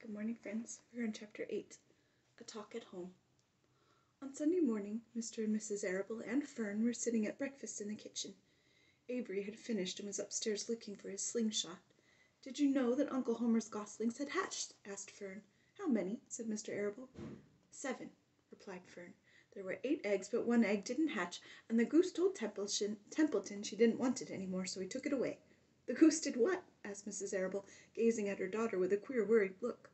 Good morning, friends. We're on Chapter 8, A Talk at Home. On Sunday morning, Mr. and Mrs. Arable and Fern were sitting at breakfast in the kitchen. Avery had finished and was upstairs looking for his slingshot. "Did you know that Uncle Homer's goslings had hatched?" asked Fern. "How many?" said Mr. Arable. "7," replied Fern. "There were 8 eggs, but 1 egg didn't hatch, and the goose told Templeton she didn't want it any more, so he took it away." "The goose did what?" asked Mrs. Arable, gazing at her daughter with a queer, worried look.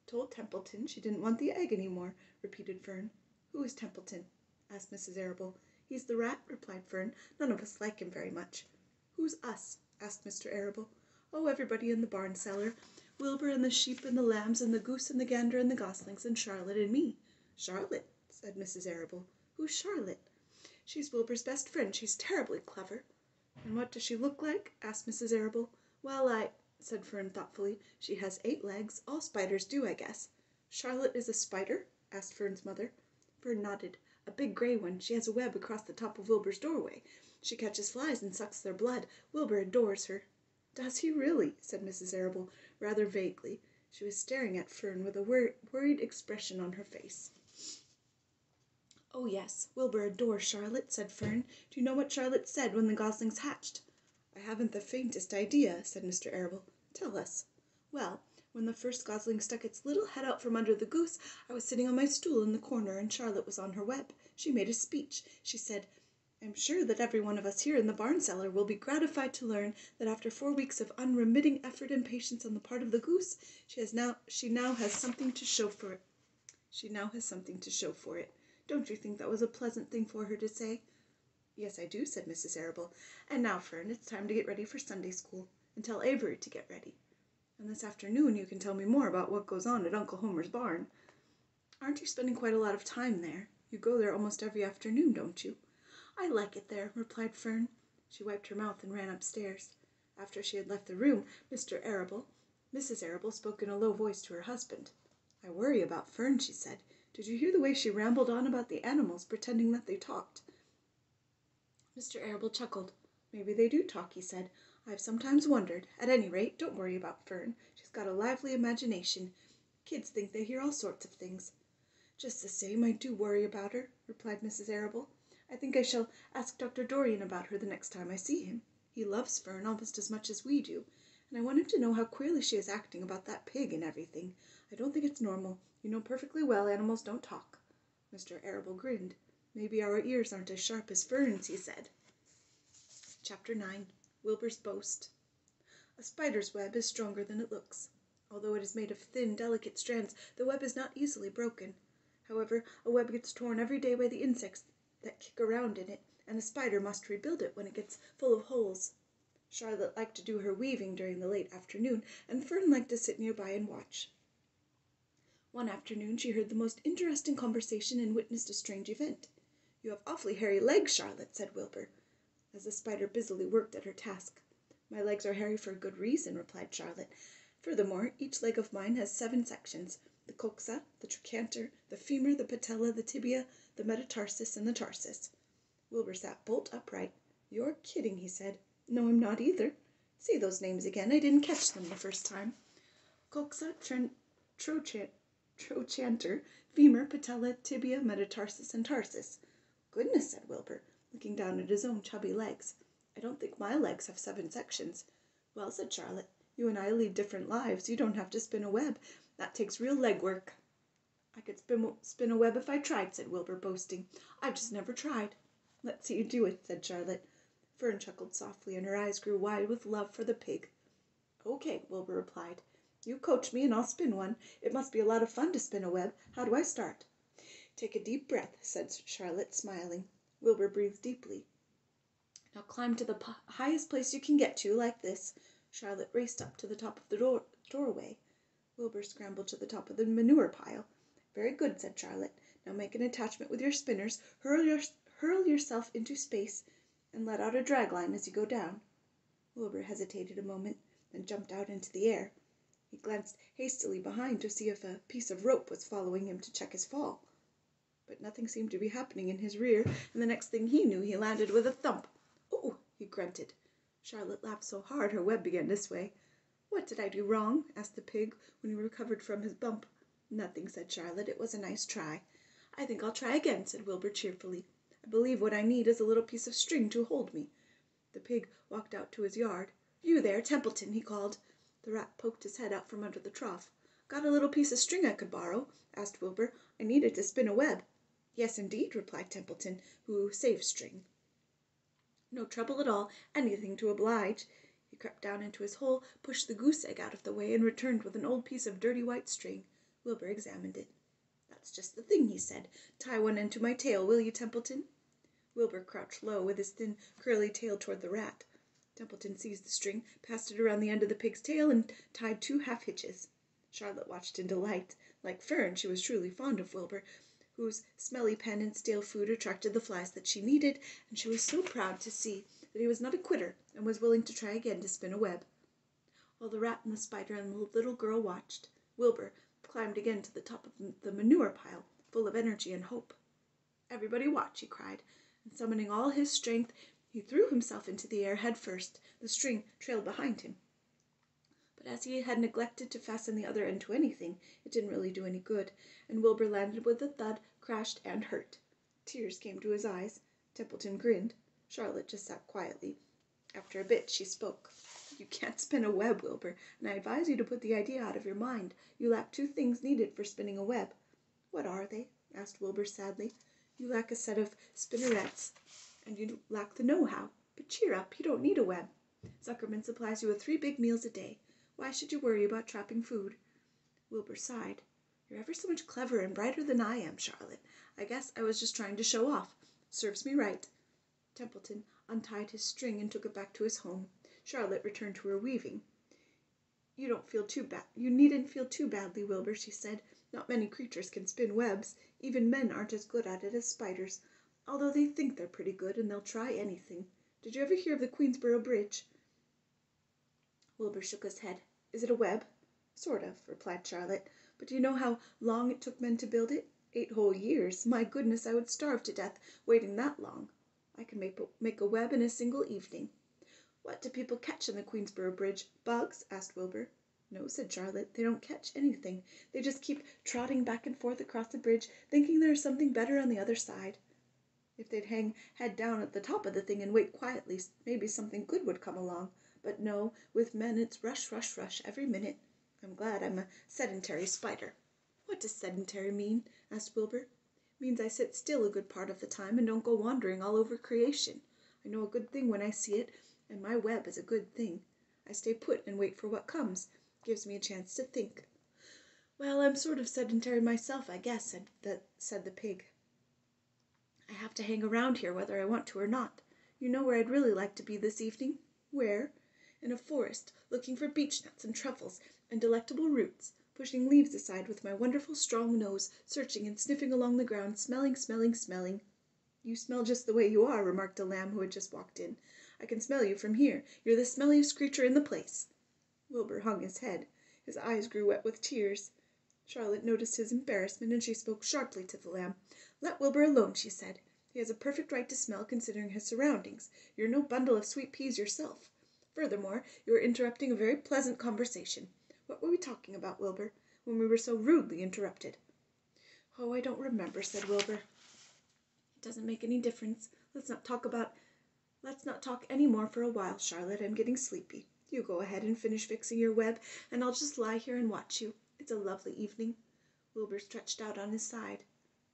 "Told Templeton she didn't want the egg any more," repeated Fern. "Who is Templeton?" asked Mrs. Arable. "He's the rat," replied Fern. "None of us like him very much." "Who's us?" asked Mr. Arable. "Oh, everybody in the barn cellar. Wilbur and the sheep and the lambs and the goose and the gander and the goslings and Charlotte and me." "Charlotte?" said Mrs. Arable. "Who's Charlotte?" "She's Wilbur's best friend. She's terribly clever." "And what does she look like?" asked Mrs. Arable. "Well, said Fern thoughtfully. "She has 8 legs. All spiders do, I guess." "Charlotte is a spider?" asked Fern's mother. Fern nodded. "A big gray one. She has a web across the top of Wilbur's doorway. She catches flies and sucks their blood. Wilbur adores her." "Does he really?" said Mrs. Arable, rather vaguely. She was staring at Fern with a worried expression on her face. "Oh, yes, Wilbur adores Charlotte," said Fern. "Do you know what Charlotte said when the goslings hatched?" "I haven't the faintest idea," said Mr. Arable. "Tell us." "Well, when the first gosling stuck its little head out from under the goose, I was sitting on my stool in the corner, and Charlotte was on her web. She made a speech. She said, 'I'm sure that every one of us here in the barn cellar will be gratified to learn that after 4 weeks of unremitting effort and patience on the part of the goose, she now has something to show for it.' Don't you think that was a pleasant thing for her to say?" "Yes, I do," said Mrs. Arable. "And now, Fern, it's time to get ready for Sunday school, and tell Avery to get ready. And this afternoon you can tell me more about what goes on at Uncle Homer's barn. Aren't you spending quite a lot of time there? You go there almost every afternoon, don't you?" "I like it there," replied Fern. She wiped her mouth and ran upstairs. After she had left the room, Mrs. Arable spoke in a low voice to her husband. "I worry about Fern," she said. "Did you hear the way she rambled on about the animals, pretending that they talked?" Mr. Arable chuckled. "Maybe they do talk," he said. "I've sometimes wondered. At any rate, don't worry about Fern. She's got a lively imagination. Kids think they hear all sorts of things." "Just the same, I do worry about her," replied Mrs. Arable. "I think I shall ask Dr. Dorian about her the next time I see him. He loves Fern almost as much as we do, and I want him to know how queerly she is acting about that pig and everything. I don't think it's normal. You know perfectly well animals don't talk." Mr. Arable grinned. "Maybe our ears aren't as sharp as Fern's," he said. Chapter 9. Wilbur's Boast. A spider's web is stronger than it looks. Although it is made of thin, delicate strands, the web is not easily broken. However, a web gets torn every day by the insects that kick around in it, and a spider must rebuild it when it gets full of holes. Charlotte liked to do her weaving during the late afternoon, and Fern liked to sit nearby and watch. One afternoon she heard the most interesting conversation and witnessed a strange event. "You have awfully hairy legs, Charlotte," said Wilbur, as the spider busily worked at her task. "My legs are hairy for a good reason," replied Charlotte. "Furthermore, each leg of mine has 7 sections: the coxa, the trochanter, the femur, the patella, the tibia, the metatarsus, and the tarsus." Wilbur sat bolt upright. "You're kidding," he said. "No, I'm not either. Say those names again. I didn't catch them the first time." "Coxa, trochanter, femur, patella, tibia, metatarsus, and tarsus." "Goodness," said Wilbur, looking down at his own chubby legs. "I don't think my legs have 7 sections." "Well," said Charlotte, "you and I lead different lives. You don't have to spin a web. That takes real leg work." "I could spin a web if I tried," said Wilbur, boasting. "I've just never tried." "Let's see you do it," said Charlotte. Fern chuckled softly, and her eyes grew wide with love for the pig. "Okay," Wilbur replied. "You coach me and I'll spin one. It must be a lot of fun to spin a web. How do I start?" "Take a deep breath," said Charlotte, smiling. Wilbur breathed deeply. "Now climb to the highest place you can get to, like this." Charlotte raced up to the top of the doorway. Wilbur scrambled to the top of the manure pile. "Very good," said Charlotte. "Now make an attachment with your spinners, hurl yourself into space, and let out a drag line as you go down." Wilbur hesitated a moment, then jumped out into the air. He glanced hastily behind to see if a piece of rope was following him to check his fall. But nothing seemed to be happening in his rear, and the next thing he knew he landed with a thump. "Oh!" he grunted. Charlotte laughed so hard her web began to sway. What did I do wrong? Asked the pig when he recovered from his bump. Nothing, said Charlotte. It was a nice try. I think I'll try again, said Wilbur cheerfully. I believe what I need is a little piece of string to hold me. The pig walked out to his yard. You there, Templeton, he called. The rat poked his head out from under the trough. Got a little piece of string I could borrow? Asked Wilbur. I need it to spin a web. Yes, indeed, replied Templeton, who saved string. No trouble at all, anything to oblige. He crept down into his hole, pushed the goose egg out of the way, and returned with an old piece of dirty white string. Wilbur examined it. That's just the thing, he said. Tie one end to my tail, will you, Templeton? Wilbur crouched low with his thin, curly tail toward the rat. Templeton seized the string, passed it around the end of the pig's tail, and tied 2 half-hitches. Charlotte watched in delight. Like Fern, she was truly fond of Wilbur, whose smelly pen and stale food attracted the flies that she needed, and she was so proud to see that he was not a quitter and was willing to try again to spin a web. While the rat and the spider and the little girl watched, Wilbur climbed again to the top of the manure pile, full of energy and hope. Everybody watch, he cried, and summoning all his strength, he threw himself into the air head first. The string trailed behind him. But as he had neglected to fasten the other end to anything, it didn't really do any good, and Wilbur landed with a thud, crashed, and hurt. Tears came to his eyes. Templeton grinned. Charlotte just sat quietly. After a bit, she spoke. You can't spin a web, Wilbur, and I advise you to put the idea out of your mind. You lack 2 things needed for spinning a web. What are they? Asked Wilbur sadly. You lack a set of spinnerets, and you lack the know-how. But cheer up, you don't need a web. Zuckerman supplies you with 3 big meals a day. Why should you worry about trapping food? Wilbur sighed. You're ever so much cleverer and brighter than I am, Charlotte. I guess I was just trying to show off. Serves me right. Templeton untied his string and took it back to his home. Charlotte returned to her weaving. You needn't feel too badly, Wilbur, she said. Not many creatures can spin webs. Even men aren't as good at it as spiders, although they think they're pretty good and they'll try anything. Did you ever hear of the Queensboro Bridge? Wilbur shook his head. Is it a web? Sort of, replied Charlotte. But do you know how long it took men to build it? 8 whole years. My goodness, I would starve to death waiting that long. I can make a web in a single evening. What do people catch in the Queensboro Bridge? Bugs? Asked Wilbur. No, said Charlotte. They don't catch anything. They just keep trotting back and forth across the bridge, thinking there's something better on the other side. If they'd hang head down at the top of the thing and wait quietly, maybe something good would come along. But no, with men it's rush, rush, rush every minute. I'm glad I'm a sedentary spider. What does sedentary mean? Asked Wilbur. It means I sit still a good part of the time and don't go wandering all over creation. I know a good thing when I see it, and my web is a good thing. I stay put and wait for what comes. Gives me a chance to think. Well, I'm sort of sedentary myself, I guess, said the pig. I have to hang around here whether I want to or not. You know where I'd really like to be this evening? Where? In a forest, looking for beechnuts and truffles and delectable roots, pushing leaves aside with my wonderful strong nose, searching and sniffing along the ground, smelling, smelling, smelling. You smell just the way you are, remarked a lamb who had just walked in. I can smell you from here. You're the smelliest creature in the place. Wilbur hung his head. His eyes grew wet with tears. Charlotte noticed his embarrassment, and she spoke sharply to the lamb. Let Wilbur alone, she said. He has a perfect right to smell, considering his surroundings. You're no bundle of sweet peas yourself. Furthermore, you are interrupting a very pleasant conversation. What were we talking about, Wilbur, when we were so rudely interrupted? Oh, I don't remember, said Wilbur. It doesn't make any difference. Let's not talk any more for a while, Charlotte. I'm getting sleepy. You go ahead and finish fixing your web, and I'll just lie here and watch you. It's a lovely evening. Wilbur stretched out on his side.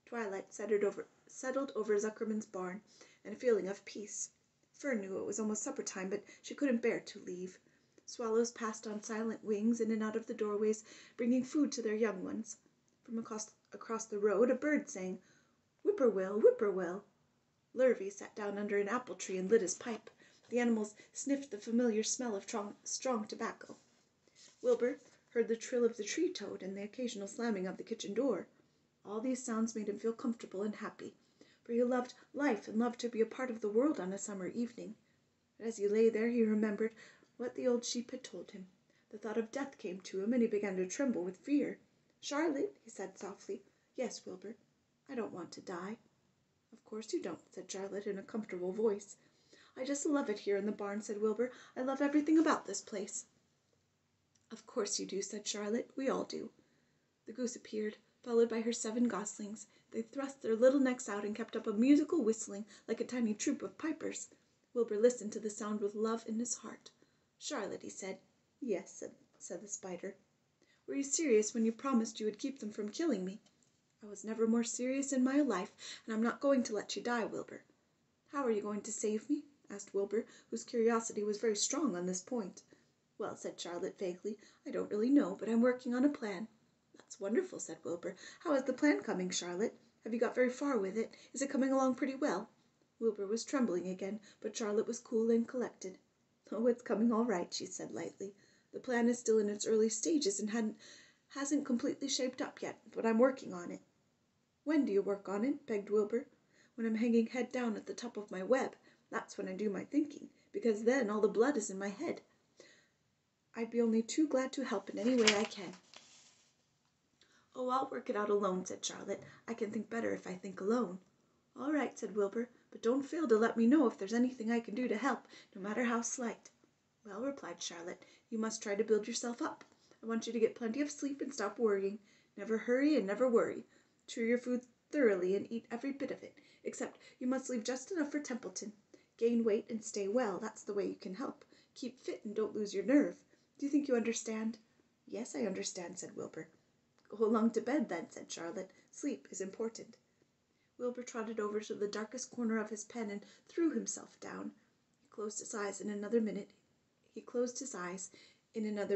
Twilight settled over Zuckerman's barn, and a feeling of peace. Fern knew it was almost supper time, but she couldn't bear to leave. Swallows passed on silent wings in and out of the doorways, bringing food to their young ones. From across the road a bird sang, Whippoorwill, whippoorwill. Lurvy sat down under an apple tree and lit his pipe. The animals sniffed the familiar smell of strong tobacco. Wilbur heard the trill of the tree toad and the occasional slamming of the kitchen door. All these sounds made him feel comfortable and happy, for he loved life and loved to be a part of the world on a summer evening. But as he lay there, he remembered what the old sheep had told him. The thought of death came to him, and he began to tremble with fear. Charlotte, he said softly. Yes, Wilbur. I don't want to die. Of course you don't, said Charlotte in a comfortable voice. I just love it here in the barn, said Wilbur. I love everything about this place. Of course you do, said Charlotte. We all do. The goose appeared, followed by her 7 goslings. They thrust their little necks out and kept up a musical whistling like a tiny troop of pipers. Wilbur listened to the sound with love in his heart. Charlotte, he said. Yes, said the spider. Were you serious when you promised you would keep them from killing me? I was never more serious in my life, and I'm not going to let you die, Wilbur. How are you going to save me? Asked Wilbur, whose curiosity was very strong on this point. Well, said Charlotte vaguely, I don't really know, but I'm working on a plan. That's wonderful, said Wilbur. How is the plan coming, Charlotte? Have you got very far with it? Is it coming along pretty well? Wilbur was trembling again, but Charlotte was cool and collected. Oh, it's coming all right, she said lightly. The plan is still in its early stages and hasn't completely shaped up yet, but I'm working on it. When do you work on it? Begged Wilbur. When I'm hanging head down at the top of my web. That's when I do my thinking, because then all the blood is in my head. I'd be only too glad to help in any way I can. Oh, I'll work it out alone, said Charlotte. I can think better if I think alone. All right, said Wilbur, but don't fail to let me know if there's anything I can do to help, no matter how slight. Well, replied Charlotte, you must try to build yourself up. I want you to get plenty of sleep and stop worrying. Never hurry and never worry. Chew your food thoroughly and eat every bit of it, except you must leave just enough for Templeton. Gain weight and stay well, that's the way you can help. Keep fit and don't lose your nerve. Do you think you understand? Yes, I understand, said Wilbur. Go along to bed, then, said Charlotte. Sleep is important. Wilbur trotted over to the darkest corner of his pen and threw himself down. He closed his eyes. In another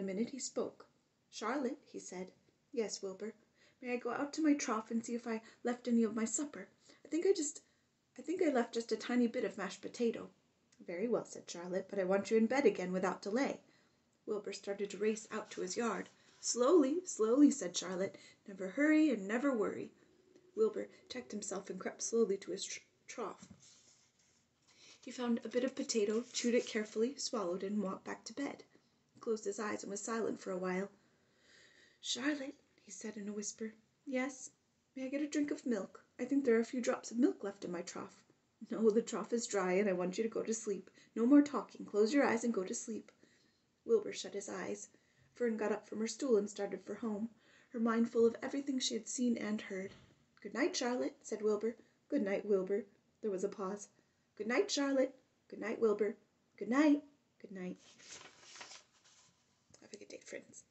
minute he spoke. Charlotte, he said. Yes, Wilbur. May I go out to my trough and see if I left any of my supper? I think I left just a tiny bit of mashed potato. Very well, said Charlotte, but I want you in bed again without delay. Wilbur started to race out to his yard. Slowly, slowly, said Charlotte. Never hurry and never worry. Wilbur checked himself and crept slowly to his trough. He found a bit of potato, chewed it carefully, swallowed it, and walked back to bed. He closed his eyes and was silent for a while. Charlotte, he said in a whisper. Yes? May I get a drink of milk? I think there are a few drops of milk left in my trough. No, the trough is dry, and I want you to go to sleep. No more talking. Close your eyes and go to sleep. Wilbur shut his eyes. Fern got up from her stool and started for home, her mind full of everything she had seen and heard. Good night, Charlotte, said Wilbur. Good night, Wilbur. There was a pause. Good night, Charlotte. Good night, Wilbur. Good night. Good night. Have a good day, friends.